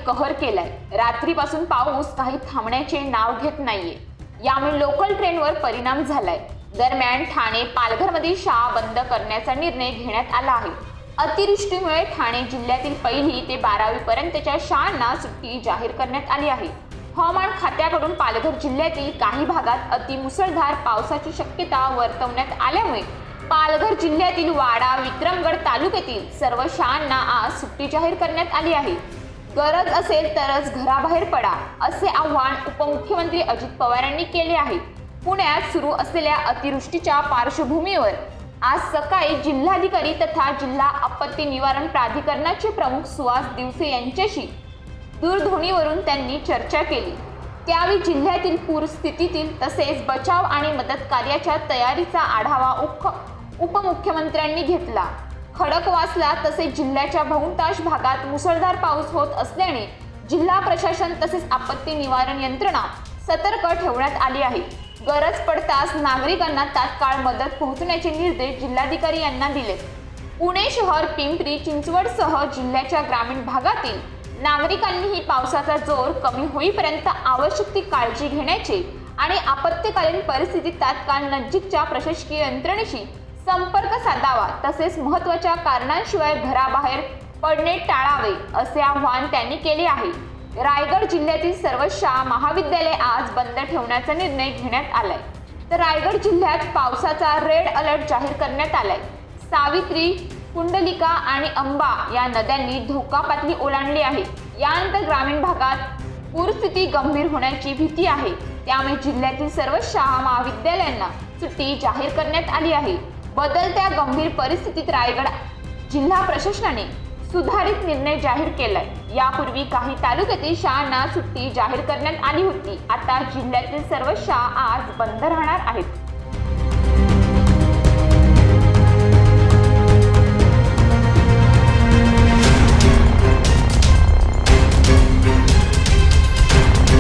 कहर केलाय। रात्रीपासून पाऊस काही थांबण्याचे नाव घेत नाहीये, यामुळे लोकल ट्रेनवर परिणाम झालाय। दरम्यान ठाणे पालघरमधील शाळा बंद करण्याचा निर्णय घेण्यात आला आहे। अतिवृष्टीमुळे ठाणे जिल्ह्यातील 1ली ते 12वी पर्यंतच्या शाळांना सुट्टी जाहीर करण्यात आली आहे। हवामान खात्याकडून पालघर जिल्ह्यातील काही भागात अतिमुसळधार पावसाची शक्यता वर्तवण्यात आल्यामुळे पालघर जिल्ह्यातील वाडा विक्रमगड तालुक्यातील सर्व शाळांना आज सुट्टी जाहीर करण्यात आली आहे। गरज असेल तरच घराबाहेर पडा, असे आवाहन उपमुख्यमंत्री अजित पवार यांनी केले आहे। पुण्यात सुरू असलेल्या अतिवृष्टीच्या पार्श्वभूमीवर आज सकाळी जिल्हाधिकारी तथा जिल्हा आपत्ती निवारण प्राधिकरणाचे प्रमुख सुहास दिवसे यांच्याशी दूरध्वनीवरून त्यांनी चर्चा केली। त्यावेळी जिल्ह्यातील पूरस्थितीतील तसेच बचाव आणि मदत कार्याच्या तयारीचा आढावा उपमुख्यमंत्र्यांनी घेतला। खडकवासला तसेच जिल्ह्याच्या बहुतांश भागात मुसळधार पाऊस होत असल्याने जिल्हा प्रशासन तसेच आपत्ती निवारण यंत्रणा सतर्क ठेवण्यात आली आहे। गरज पडताच नागरिकांना तात्काळ मदत पोहोचण्याचे निर्देश जिल्हाधिकारी यांना दिले। पुणे शहर, पिंपरी चिंचवडसह जिल्ह्याच्या ग्रामीण भागातील नागरिकांनीही पावसाचा जोर कमी होईपर्यंत आवश्यक ती काळजी घेण्याचे आणि आपत्कालीन परिस्थितीत तात्काळ नजीकच्या प्रशासकीय यंत्रणेशी संपर्क साधावा, तसेच महत्त्वाच्या कारणांशिवाय घराबाहेर पडणे टाळावे, असे आवाहन त्यांनी केले आहे। रायगड जिल्ह्यातील सर्व शाळा महाविद्यालय आज बंद ठेवण्याचा निर्णय घेण्यात आलाय। तर रायगड जिल्ह्यात पावसाचा रेड अलर्ट जाहीर करण्यात आलाय। सावित्री, कुंडलिका आणि अंबा या नद्यांनी धोका पातळी ओलांडली आहे। यानंतर ग्रामीण भागात पूरस्थिती गंभीर होण्याची भीती आहे। त्यामुळे जिल्ह्यातील सर्व शाळा महाविद्यालयांना सुट्टी जाहीर करण्यात आली आहे। बदलत्या गंभीर परिस्थितीत रायगड जिल्हा प्रशासनाने सुधारित निर्णय जाहीर केलाय। यापूर्वी काही तालुक्यातील शाळांना सुट्टी जाहीर करण्यात आली होती। आता जिल्ह्यातील सर्व शाळा आज बंद राहणार आहेत।